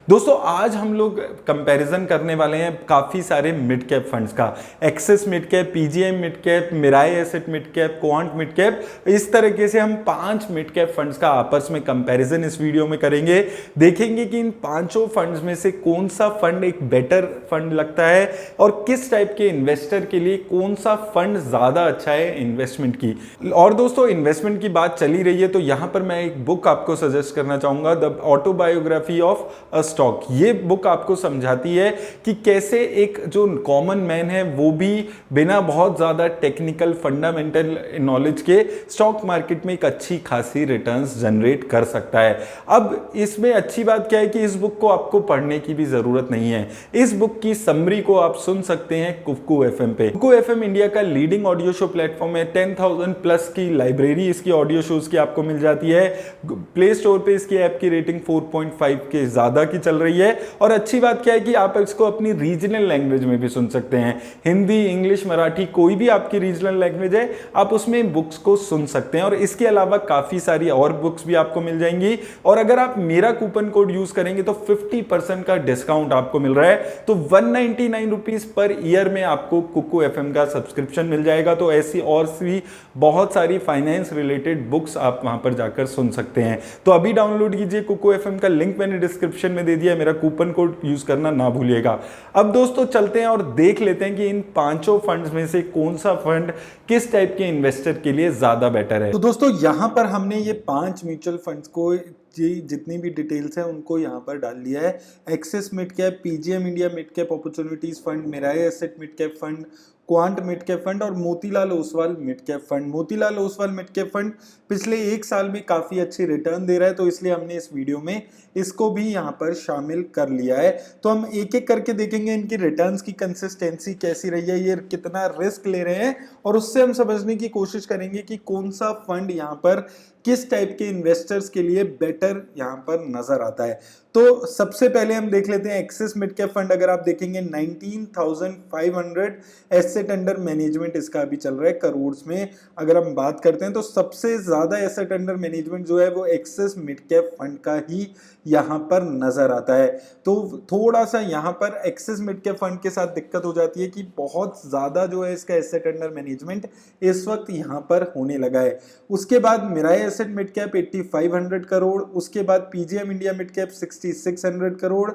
दोस्तों आज हम लोग कंपैरिजन करने वाले हैं काफ़ी सारे मिड कैप फंड्स का। Axis mid cap, PGM mid cap, Mirae asset mid cap, Quant mid cap, इस तरीके से हम 5 मिड कैप फंड्स का आपस में कंपैरिजन इस वीडियो में करेंगे। देखेंगे कि इन पांचों फंड्स में से कौन सा फंड एक बेटर फंड लगता है और किस टाइप के इन्वेस्टर के लिए कौन सा फंड ज़्यादा अच्छा है इन्वेस्टमेंट की। और दोस्तों इन्वेस्टमेंट की बात चली रही है तो यहाँ पर मैं एक बुक आपको सजेस्ट करना चाहूँगा, द ऑटोबायोग्राफी ऑफ स्टॉक। ये बुक आपको समझाती है कि कैसे एक जो कॉमन मैन है वो भी बिना बहुत ज्यादा टेक्निकल फंडामेंटल नॉलेज के स्टॉक मार्केट में एक अच्छी खासी रिटर्न्स जनरेट कर सकता है। अब इसमें अच्छी बात क्या है कि इस बुक को आपको पढ़ने की भी जरूरत नहीं है। इस बुक की समरी को आप सुन सकते हैं कुकू एफएम पे। कुकू एफएम इंडिया का लीडिंग ऑडियो शो प्लेटफॉर्म है। 10,000 प्लस की लाइब्रेरी इसकी ऑडियो शोज की आपको मिल जाती है। प्ले स्टोर पे इसकी ऐप की रेटिंग 4.5 के ज्यादा की चल रही है। और अच्छी बात क्या है कि आप इसको अपनी रीजनल लैंग्वेज में भी सुन सकते हैं। हिंदी, इंग्लिश, मराठी, कोई भी आपकी रीजनल लैंग्वेज है आप उसमें बुक्स को सुन सकते हैं। और इसके अलावा काफी सारी और बुक्स भी आपको मिल जाएंगी। और अगर आप मेरा कूपन कोड यूज करेंगे तो 50% का डिस्काउंट आपको मिल रहा है। तो 199 रुपीज पर ईयर में आपको कुकू एफएम का सब्सक्रिप्शन मिल जाएगा। तो ऐसी और भी बहुत सारी फाइनेंस रिलेटेड बुक्स आप वहां पर जाकर सुन सकते हैं। तो अभी डाउनलोड कीजिए कुकू एफएम का लिंक मैंने डिस्क्रिप्शन में दे दिया। मेरा कूपन कोड यूज करना ना भूलिएगा। अब दोस्तों चलते हैं और देख लेते हैं कि इन पांचों फंड्स में से कौन सा फंड किस टाइप के इन्वेस्टर के लिए ज्यादा बेटर है। तो दोस्तों यहां पर हमने ये 5 म्यूचुअल फंड्स को जितनी भी डिटेल्स हैं उनको यहाँ पर डाल दिया है। Axis mid cap, PGIM India mid cap opportunities fund, Mirae asset mid cap fund, Quant mid cap fund और Motilal Oswal mid cap fund. Motilal Oswal mid cap fund पिछले एक साल में काफी अच्छी रिटर्न दे रहा है, तो इसलिए हमने इस वीडियो में इसको भी यहाँ पर शामिल कर लिया है। तो हम एक एक करके देखेंगे इनकी रिटर्न्स की कंसिस्टेंसी कैसी रही है, ये कितना रिस्क ले रहे हैं, और उससे हम समझने की कोशिश करेंगे कि कौन सा फंड यहाँ पर किस टाइप के इन्वेस्टर्स के लिए बेटर यहाँ पर नजर आता है। तो सबसे पहले हम देख लेते हैं एक्सिस मिड कैप फंड। अगर आप देखेंगे 19,500 एसेट अंडर मैनेजमेंट इसका अभी चल रहा है करोड़ में। अगर हम बात करते हैं तो सबसे ज्यादा एसेट अंडर मैनेजमेंट जो है वो एक्सिस मिड कैप फंड का ही यहाँ पर नजर आता है। तो थोड़ा सा यहाँ पर एक्सिस मिड कैप फंड के साथ दिक्कत हो जाती है कि बहुत ज्यादा जो है इसका एसेट अंडर मैनेजमेंट इस वक्त यहाँ पर होने लगा है। उसके बाद Mirae asset mid cap 8,500 crore, उसके बाद PGM India mid cap 6,600 crore,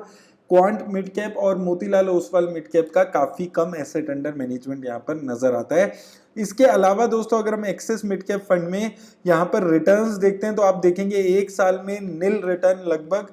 Quant mid cap और मोतीलाल ओसवाल मिड कैप का काफी कम एसेट अंडर मैनेजमेंट यहाँ पर नजर आता है। इसके अलावा दोस्तों अगर हम एक्सिस मिड कैप फंड में यहाँ पर रिटर्न्स देखते हैं तो आप देखेंगे एक साल में नील रिटर्न लगभग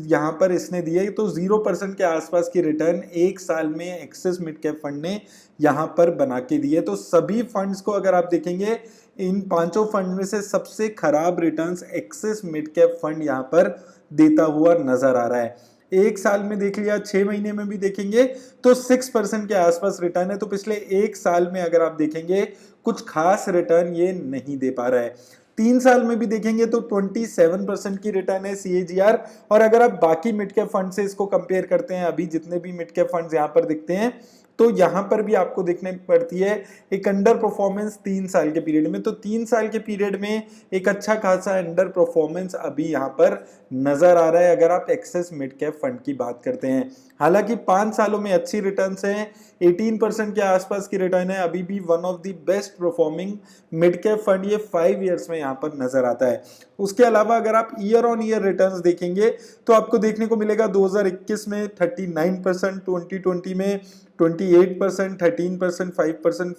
यहाँ पर इसने दिए। तो 0% के आसपास की रिटर्न एक साल में एक्सिस मिड कैप फंड ने यहाँ पर बना के दिए। तो सभी फंड्स को अगर आप देखेंगे इन पांचों फंड में से सबसे खराब returns axis mid cap fund यहाँ पर देता हुआ नजर आ रहा है। एक साल में देख लिया, 6 महीने में भी देखेंगे तो 6% के आसपास रिटर्न है। तो पिछले एक साल में अगर आप देखेंगे कुछ खास रिटर्न ये नहीं दे पा रहा है। 3 साल में भी देखेंगे तो 27% की रिटर्न है CAGR। और अगर आप बाकी मिड कैप फंड से इसको कंपेयर करते हैं, अभी जितने भी मिड कैप फंड्स यहाँ पर दिखते हैं तो यहाँ पर भी आपको देखने पड़ती है एक अंडर परफॉर्मेंस 3 साल के पीरियड में। तो 3 साल के पीरियड में एक अच्छा खासा अंडर परफॉर्मेंस अभी यहाँ पर नजर आ रहा है अगर आप एक्सिस मिड कैप फंड की बात करते हैं। हालांकि 5 सालों में अच्छी रिटर्न्स हैं, 18% के आसपास की रिटर्न है, अभी भी one of the best performing mid cap fund ये 5 ईयर्स में यहाँ पर नजर आता है। उसके अलावा अगर आप ईयर ऑन ईयर रिटर्न्स देखेंगे तो आपको देखने को मिलेगा 2021 में 39%, 2020 में 28%, 13%, 5%,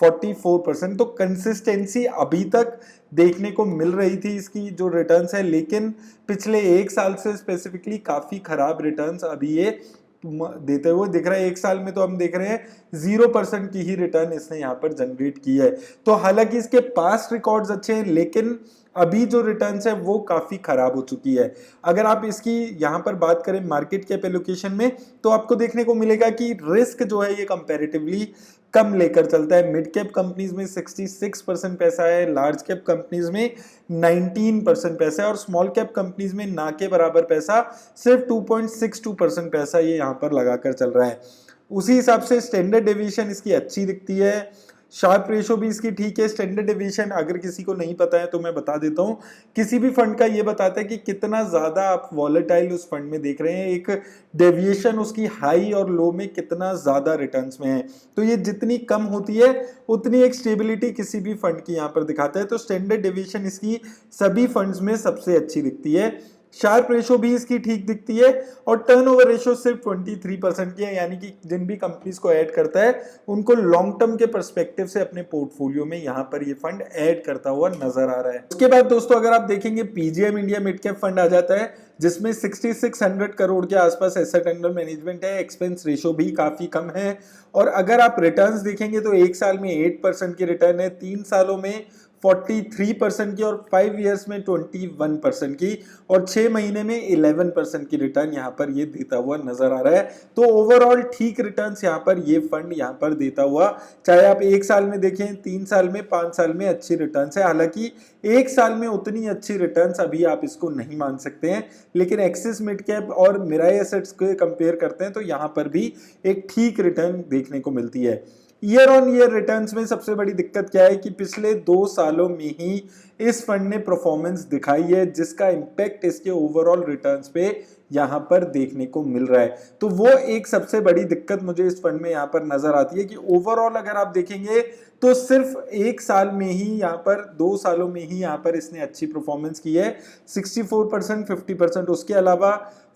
44%। तो कंसिस्टेंसी अभी तक देखने को मिल रही थी इसकी जो रिटर्न्स है, लेकिन पिछले एक साल से स्पेसिफिकली काफी खराब रिटर्न्स अभी ये देते हुए दिख रहा है। एक साल में तो हम देख रहे हैं 0% की ही रिटर्न इसने यहाँ पर जनरेट की है। तो हालांकि इसके पास्ट रिकॉर्ड्स अच्छे हैं लेकिन अभी जो रिटर्न्स है वो काफी खराब हो चुकी है। अगर आप इसकी यहाँ पर बात करें मार्केट कैप एलोकेशन में तो आपको देखने को मिलेगा कि रिस्क जो है ये कंपैरेटिवली कम लेकर चलता है। मिड कैप कंपनीज में 66% पैसा है, लार्ज कैप कंपनीज में 19% पैसा है और स्मॉल कैप कंपनीज में ना के बराबर पैसा, सिर्फ 2.62% पैसा ये यहाँ पर लगाकर चल रहा है। उसी हिसाब से स्टैंडर्ड डेविएशन इसकी अच्छी दिखती है। शार्प रेशो भी इसकी ठीक है। स्टैंडर्ड डेविएशन अगर किसी को नहीं पता है तो मैं बता देता हूँ, किसी भी फंड का ये बताता है कि कितना ज्यादा आप वॉलेटाइल उस फंड में देख रहे हैं, एक डेविएशन उसकी हाई और लो में कितना ज्यादा रिटर्न्स में है। तो ये जितनी कम होती है उतनी एक स्टेबिलिटी किसी भी फंड की यहाँ पर दिखाता है। तो स्टैंडर्ड डेविएशन इसकी सभी फंड्स में सबसे अच्छी दिखती है। शार्प रेशो भी इसकी ठीक दिखती है और टर्नओवर रेशो सिर्फ 23% की है, यानी कि जिन भी कंपनीज को ऐड करता है उनको लॉन्ग टर्म के पर्सपेक्टिव से अपने पोर्टफोलियो में यहाँ पर ये फंड ऐड करता हुआ नजर आ रहा है। उसके बाद दोस्तों अगर आप देखेंगे PGIM India mid cap fund आ जाता है, जिसमें 6600 करोड़ के आसपास एसेट अंडर मैनेजमेंट है। एक्सपेंस रेशो भी काफी कम है और अगर आप रिटर्न्स देखेंगे तो एक साल में 8% की रिटर्न है, 3 सालों में 43% की और 5 इयर्स में 21% की और 6 महीने में 11% की रिटर्न यहाँ पर ये देता हुआ नजर आ रहा है। तो ओवरऑल ठीक रिटर्न्स यहाँ पर ये फंड यहाँ पर देता हुआ, चाहे आप 1 साल में देखें, 3 साल में, 5 साल में अच्छी रिटर्न्स है। हालांकि 1 साल में उतनी अच्छी रिटर्न्स अभी आप इसको नहीं मान सकते हैं, लेकिन एक्सिस मिड कैप और मिराई एसेट्स को कंपेयर करते हैं तो यहाँ पर भी एक ठीक रिटर्न देखने को मिलती है। ईयर ऑन ईयर रिटर्न्स में सबसे बड़ी दिक्कत क्या है कि पिछले 2 सालों में ही इस फंड ने परफॉर्मेंस दिखाई है, जिसका इंपैक्ट इसके ओवरऑल रिटर्न्स पे यहाँ पर देखने को मिल रहा है। तो वो एक सबसे बड़ी दिक्कत मुझे इस फंड में यहाँ पर नजर आती है कि ओवरऑल अगर आप देखेंगे तो सिर्फ 1 साल में ही यहाँ पर, 2 सालों में ही यहाँ पर इसने अच्छी परफॉर्मेंस की है, 64%, 50%। उसके अलावा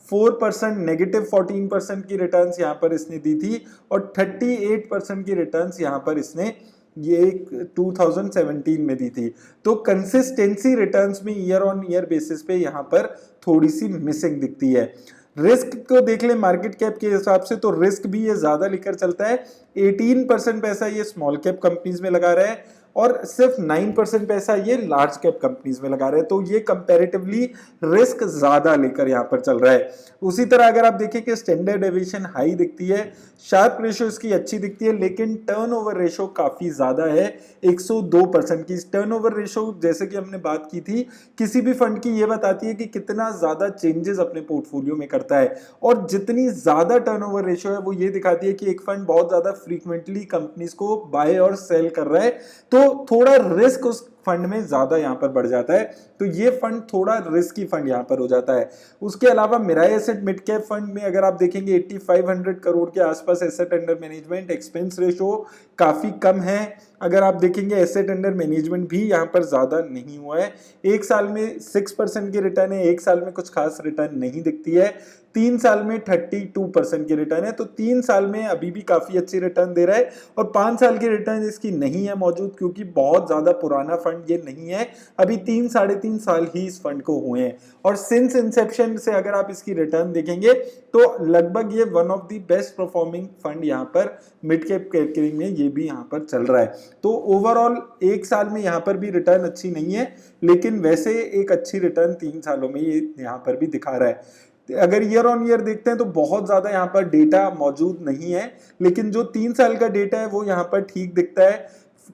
4% नेगेटिव 14% की रिटर्न्स यहाँ पर इसने दी थी और 38% की रिटर्न्स यहाँ पर इसने ये 2017 में दी थी। तो कंसिस्टेंसी रिटर्न्स में ईयर ऑन ईयर बेसिस पे यहाँ पर थोड़ी सी मिसिंग दिखती है। रिस्क को देख ले मार्केट कैप के हिसाब से तो रिस्क भी ये ज्यादा लेकर चलता है। 18% पैसा ये स्मॉल कैप कंपनीज में लगा रहा है और सिर्फ 9% पैसा ये लार्ज कैप कंपनीज में लगा रहे हैं। तो ये कंपैरेटिवली रिस्क ज्यादा लेकर यहाँ पर चल रहा है। उसी तरह अगर आप देखें कि स्टैंडर्ड डेविएशन हाई दिखती है, शार्प रेशो इसकी अच्छी दिखती है, लेकिन टर्नओवर रेशो काफी ज्यादा है, 102% की टर्नओवर रेशो। जैसे कि हमने बात की थी, किसी भी फंड की ये बताती है कि कितना ज्यादा चेंजेस अपने पोर्टफोलियो में करता है और जितनी ज्यादा टर्नओवर रेशो है वो ये दिखाती है कि एक फंड बहुत ज्यादा फ्रीक्वेंटली कंपनीज को बाय और सेल कर रहा है, तो थोड़ा रिस्क उस फंड में ज्यादा यहां पर बढ़ जाता है। तो ये फंड थोड़ा रिस्की फंड यहां पर हो जाता है। उसके अलावा Mirae asset mid cap fund में अगर आप देखेंगे 8500 करोड़ के आसपास asset under management, expense ratio काफी कम है। अगर आप देखेंगे एसेट अंडर मैनेजमेंट भी यहाँ पर ज्यादा नहीं हुआ है, 1 साल में 6% की रिटर्न है, 1 साल में कुछ खास रिटर्न नहीं दिखती है, 3 साल में 32% की रिटर्न है। तो 3 साल में अभी भी काफी अच्छी रिटर्न दे रहा है और 5 साल की रिटर्न इसकी नहीं है मौजूद, क्योंकि बहुत ज्यादा पुराना फंड ये नहीं है, अभी 3 साढ़े 3 साल ही इस फंड को हुए हैं। और सिंस इंसेप्शन से अगर आप इसकी रिटर्न देखेंगे तो लगभग ये one of the best performing fund यहाँ पर मिड कैप कैटेगरी में ये भी यहाँ पर चल रहा है। तो ओवरऑल 1 साल में यहाँ पर भी रिटर्न अच्छी नहीं है, लेकिन वैसे एक अच्छी रिटर्न 3 सालों में ये यहाँ पर भी दिखा रहा है। अगर ईयर ऑन ईयर देखते हैं तो बहुत ज्यादा यहाँ पर डेटा मौजूद नहीं है, लेकिन जो 3 साल का डेटा है वो यहाँ पर ठीक दिखता है।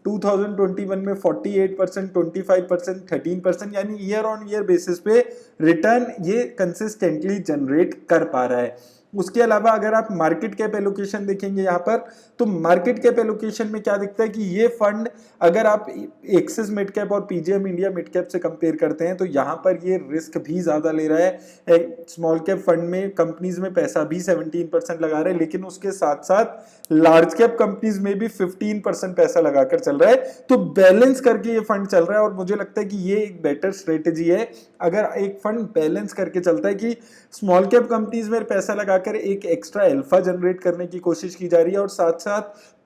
2021 में 48%, 25%, 13%, यानी ईयर ऑन ईयर बेसिस पे रिटर्न ये कंसिस्टेंटली जनरेट कर पा रहा है। उसके अलावा अगर आप मार्केट कैप एलोकेशन देखेंगे यहाँ पर, तो मार्केट कैप एलोकेशन में क्या दिखता है कि ये फंड अगर आप एक्सिस मिड कैप और पीजीएम इंडिया मिड कैप से कंपेयर करते हैं तो यहाँ पर ये रिस्क भी ज्यादा ले रहा है। स्मॉल कैप फंड में कंपनीज में पैसा भी 17% लगा रहे हैं, लेकिन उसके साथ साथ लार्ज कैप कंपनीज में भी 15% पैसा लगाकर चल रहा है। तो बैलेंस करके ये फंड चल रहा है और मुझे लगता है कि ये एक बेटर स्ट्रेटेजी है अगर एक फंड बैलेंस करके चलता है कि स्मॉल कैप कंपनीज में पैसा लगाकर एक एक्स्ट्रा अल्फा जनरेट करने की कोशिश की जा रही है और साथ साथ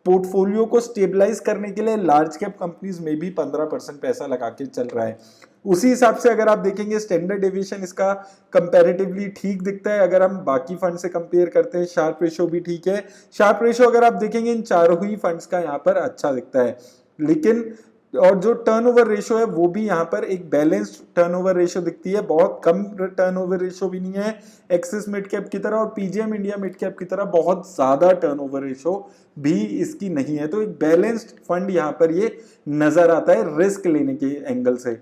पोर्टफोलियो को स्टेबलाइज करने के लिए लार्ज कैप कंपनीज में भी 15% पैसा लगा के चल रहा है। उसी हिसाब से अगर आप देखेंगे स्टैंडर्ड डेविएशन इसका कंपैरेटिवली ठीक दिखता है। अगर हम बाकी फंड से कंपेयर करते हैं, शार्प रेशो भी ठीक है। शार्प रेशो अगर आप देखेंगे इन चारों ही फंड्स का यहाँ पर अच्छा दिखता है, लेकिन और जो टर्नओवर रेशो है वो भी यहाँ पर एक बैलेंस्ड टर्नओवर रेशो दिखती है, बहुत कम टर्नओवर रेशो भी नहीं है एक्सिस मिड कैप की तरह और पीजीएम इंडिया मिड कैप की तरह बहुत ज्यादा टर्नओवर रेशो भी इसकी नहीं है। तो एक बैलेंस्ड फंड यहाँ पर ये नजर आता है रिस्क लेने के एंगल से।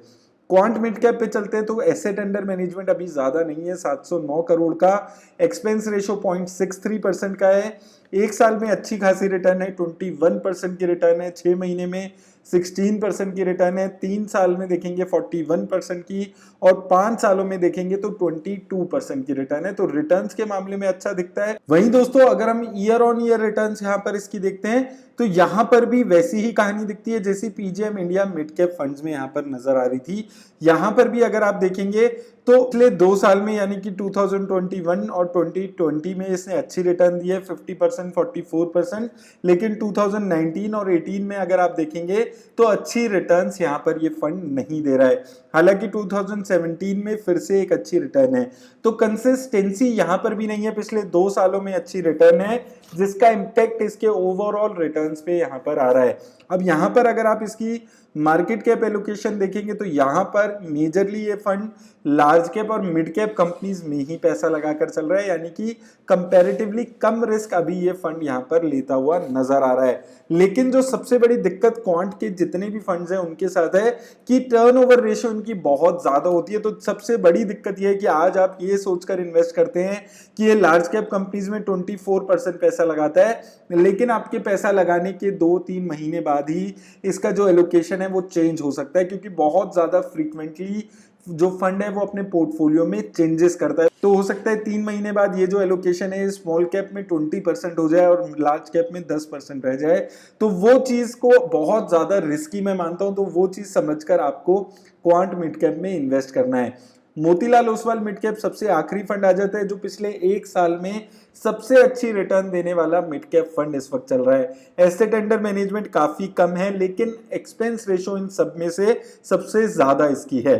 क्वांट मिड कैप पे चलते हैं तो एसेट अंडर मैनेजमेंट अभी ज्यादा नहीं है, 709 करोड़ का, एक्सपेंस रेशो 0.63% का है, एक साल में अच्छी खासी रिटर्न है, 21% की रिटर्न है, 6 महीने में 16% की रिटर्न है, 3 साल में देखेंगे 41% की, और 5 सालों में देखेंगे तो 22% की रिटर्न है। तो रिटर्न्स के मामले में अच्छा दिखता है। वहीं दोस्तों अगर हम ईयर ऑन ईयर रिटर्न्स यहाँ पर इसकी देखते हैं तो यहाँ पर भी वैसी ही कहानी दिखती है जैसी PGM India mid cap funds में यहाँ पर नजर आ रही थी। यहाँ पर भी अगर आप देखेंगे तो पिछले 2 साल में यानी कि 2021 और 2020 में इसने अच्छी रिटर्न दी है 50%, 44%, लेकिन 2019 और 18 में अगर आप देखेंगे तो अच्छी रिटर्न्स यहाँ पर ये फंड नहीं दे रहा है। हालांकि 2017 में फिर से एक अच्छी रिटर्न है। तो कंसिस्टेंसी यहाँ पर भी नहीं है, पिछले 2 सालों में अच्छी रिटर्न है जिसका इम्पैक्ट इसके ओवरऑल रिटर्न्स पे यहाँ पर आ रहा है। अब यहाँ पर अगर आप इसकी मार्केट कैप एलोकेशन देखेंगे तो यहाँ पर मेजरली ये फंड लार्ज कैप और मिड कैप कंपनीज में ही पैसा लगाकर चल रहा है, यानी कि कंपैरेटिवली कम रिस्क अभी ये फंड यहाँ पर लेता हुआ नजर आ रहा है। लेकिन जो सबसे बड़ी दिक्कत क्वांट के जितने भी फंड्स हैं उनके साथ है कि टर्नओवर रेशियो इनकी बहुत ज्यादा होती है। तो सबसे बड़ी दिक्कत ये है कि आज आप ये सोचकर इन्वेस्ट करते हैं कि ये लार्ज कैप कंपनीज में 24% पैसा लगाता है, लेकिन आपके पैसा लगाने के 2-3 महीने बाद ही इसका जो एलोकेशन है वो चेंज हो सकता है, क्योंकि बहुत ज्यादा फ्रीक्वेंटली जो फंड है वो अपने पोर्टफोलियो में चेंजेस करता है। तो हो सकता है 3 महीने बाद ये जो एलोकेशन है स्मॉल कैप में 20% हो जाए और लार्ज कैप में 10% रह जाए। तो वो चीज को बहुत ज्यादा रिस्की मैं मानता हूं, तो वो चीज समझकर आपको क्वांट मिड कैप में इन्वेस्ट करना है। मोतीलाल ओसवाल मिड कैप सबसे आखिरी फंड आ जाता है जो पिछले 1 साल में सबसे अच्छी रिटर्न देने वाला मिड कैप फंड इस वक्त चल रहा है। एसेट अंडर मैनेजमेंट काफी कम है, लेकिन एक्सपेंस रेशो इन सब में से सबसे ज्यादा इसकी है।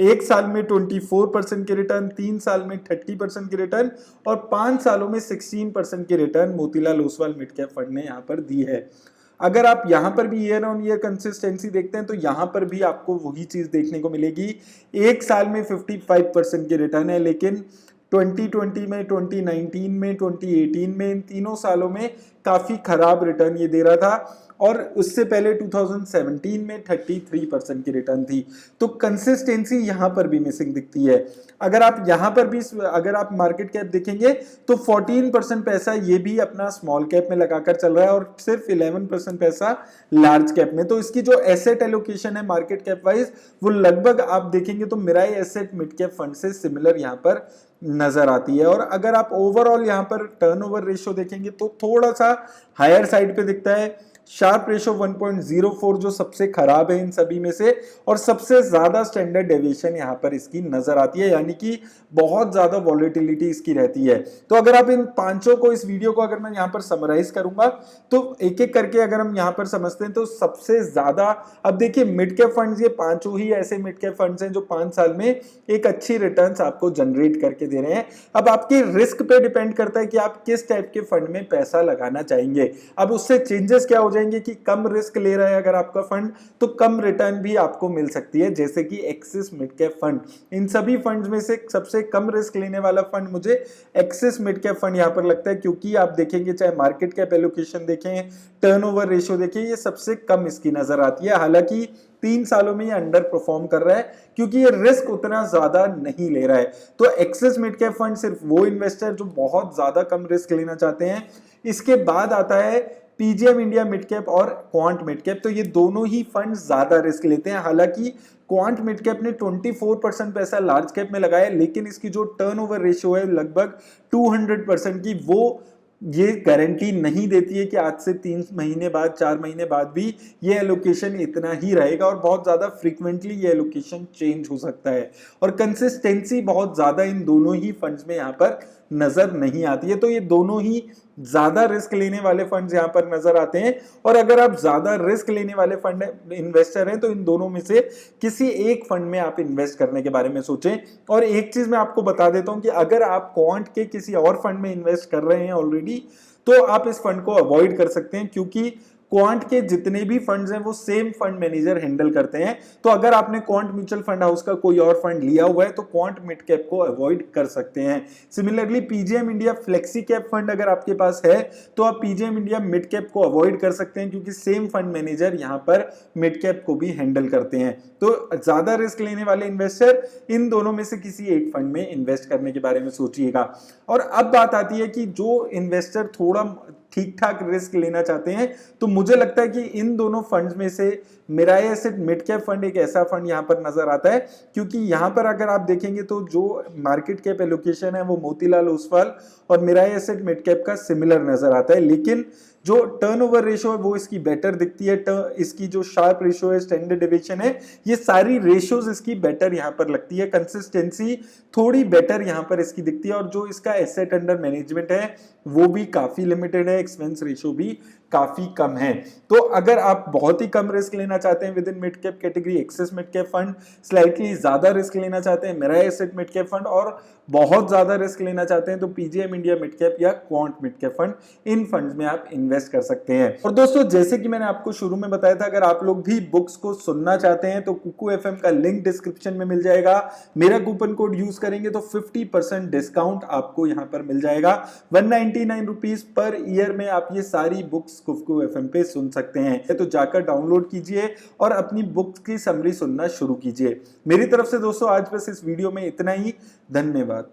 1 साल में 24% की रिटर्न, 3 साल में 30% की रिटर्न और 5 सालों में 16% की return Motilal Oswal mid cap fund ने यहाँ पर दी है। अगर आप यहाँ पर भी ईयर ऑन ईयर कंसिस्टेंसी देखते हैं तो यहाँ पर भी आपको वही चीज देखने को मिलेगी। 1 साल में 55% की रिटर्न है, लेकिन 2020 में, 2019 में, 2018 में, इन तीनों सालों में काफी खराब रिटर्न ये दे रहा था, और उससे पहले 2017 में 33% की रिटर्न थी। तो कंसिस्टेंसी यहां पर भी मिसिंग दिखती है। अगर आप यहां पर भी अगर आप मार्केट कैप देखेंगे तो 14% पैसा ये भी अपना स्मॉल कैप में लगाकर चल रहा है और सिर्फ 11% पैसा लार्ज कैप में। तो इसकी जो एसेट एलोकेशन है मार्केट कैप वाइज वो लगभग आप देखेंगे तो Mirae asset mid cap fund से सिमिलर यहाँ पर नजर आती है। और अगर आप ओवरऑल यहाँ पर टर्नओवर रेशियो देखेंगे तो थोड़ा सा हायर साइड पे दिखता है। शार्प रेशो 1.04 जो सबसे खराब है इन सभी में से, और सबसे ज्यादा स्टैंडर्ड डेविएशन यहाँ पर इसकी नजर आती है, यानी कि बहुत ज्यादा वॉलेटिलिटी इसकी रहती है। तो अगर आप इन पांचों को, इस वीडियो को अगर मैं यहाँ पर समराइज करूंगा तो एक एक करके अगर हम यहाँ पर समझते हैं तो सबसे ज्यादा, अब देखिए मिड कैप फंड्स, ये पांचों ही ऐसे मिड कैप फंड्स हैं जो 5 साल में एक अच्छी रिटर्न्स आपको जनरेट करके दे रहे हैं। अब आपके रिस्क पे डिपेंड करता है कि आप किस टाइप के फंड में पैसा लगाना चाहेंगे। अब उससे चेंजेस क्या हो जाएंगे कि कम रिस्क ले रहा है अगर आपका फंड तो कम रिटर्न भी आपको मिल सकती है, जैसे कि एक्सिस मिड कैप फंड। इन सभी फंड्स में से सबसे कम रिस्क लेने वाला फंड मुझे एक्सिस मिड कैप फंड यहां पर लगता है, क्योंकि आप देखेंगे चाहे मार्केट कैप एलोकेशन देखें, टर्नओवर रेशियो देखें, ये सबसे कम इसकी नजर आती है। हालांकि 3 सालों में ये अंडर परफॉर्म कर रहा है क्योंकि ये रिस्क उतना ज्यादा नहीं ले रहा है। तो एक्सिस मिड कैप फंड सिर्फ वो इन्वेस्टर जो बहुत ज्यादा कम रिस्क लेना चाहते हैं। इसके बाद आता है पीजीएम इंडिया मिड कैप और क्वांट मिड कैप, तो ये दोनों ही फंड ज्यादा रिस्क लेते हैं। हालांकि क्वांट मिड कैप ने 24% पैसा लार्ज कैप में लगाया, लेकिन इसकी जो टर्नओवर रेशियो है लगभग 200% की, वो ये गारंटी नहीं देती है कि आज से 3 महीने बाद, 4 महीने बाद भी ये एलोकेशन इतना ही रहेगा, और बहुत ज्यादा फ्रीक्वेंटली ये एलोकेशन चेंज हो सकता है। और कंसिस्टेंसी बहुत ज्यादा इन दोनों ही फंड्स में यहाँ पर नजर नहीं आती है। तो ये दोनों ही ज्यादा रिस्क लेने वाले फंड्स यहाँ पर नजर आते हैं। और अगर आप ज्यादा रिस्क लेने वाले फंड इन्वेस्टर हैं तो इन दोनों में से किसी एक फंड में आप इन्वेस्ट करने के बारे में सोचें। और एक चीज मैं आपको बता देता हूं कि अगर आप क्वांट के किसी और फंड में इन्वेस्ट कर रहे हैं ऑलरेडी, तो आप इस फंड को अवॉइड कर सकते हैं, क्योंकि क्वांट के जितने भी फंड्स हैं वो सेम फंड मैनेजर हैंडल करते हैं। तो अगर आपने क्वांट म्यूचुअल फंड हाउस का कोई और फंड लिया हुआ है तो क्वांट मिड कैप को अवॉइड कर सकते हैं। Similarly PGM India flexi cap fund अगर आपके पास है तो आप पीजीएम इंडिया मिड कैप को अवॉइड कर सकते हैं, क्योंकि सेम फंड मैनेजर यहाँ पर मिड कैप को भी हैंडल करते हैं। तो ज्यादा रिस्क लेने वाले इन्वेस्टर इन दोनों में से किसी एक फंड में इन्वेस्ट करने के बारे में सोचिएगा। और अब बात आती है कि जो इन्वेस्टर थोड़ा ठीक ठाक रिस्क लेना चाहते हैं तो मुझे लगता है कि इन दोनों फंड्स में से Mirae asset mid cap fund एक ऐसा फंड यहां पर नजर आता है, क्योंकि यहां पर अगर आप देखेंगे तो जो मार्केट कैप एलोकेशन है वो मोतीलाल ओसवाल और मिराई एसेट मिड कैप का सिमिलर नजर आता है, लेकिन जो टर्नओवर रेशो है वो इसकी बेटर दिखती है, इसकी जो शार्प रेशो है, स्टैंडर्ड डेविएशन है, ये सारी रेशियोज इसकी बेटर यहां पर लगती है, कंसिस्टेंसी थोड़ी बेटर यहां पर इसकी दिखती है, और जो इसका एसेट अंडर मैनेजमेंट है वो भी काफी लिमिटेड है, एक्सपेंस रेशियो भी काफी कम है। तो अगर आप बहुत ही कम रिस्क लेना चाहते हैं within mid cap category Axis mid cap fund, slightly ज्यादा रिस्क लेना चाहते हैं Mirae asset mid cap fund, और बहुत ज्यादा रिस्क लेना चाहते हैं तो पीजीएम इंडिया मिड कैप या क्वांट मिड कैप फंड, इन फंड्स में आप इन्वेस्ट कर सकते हैं। और दोस्तों जैसे कि मैंने आपको शुरू में बताया था, अगर आप लोग भी बुक्स को सुनना चाहते हैं तो कुकू एफएम का लिंक डिस्क्रिप्शन में मिल जाएगा, मेरा कूपन कोड यूज करेंगे तो 50% डिस्काउंट आपको यहां पर मिल जाएगा। 199 रुपीज पर ईयर में आप ये सारी बुक्स कुकू एफएम पे सुन सकते हैं, तो जाकर डाउनलोड कीजिए और अपनी बुक्स की समरी सुनना शुरू कीजिए। मेरी तरफ से दोस्तों आज बस इस वीडियो में इतना ही, धन्यवाद।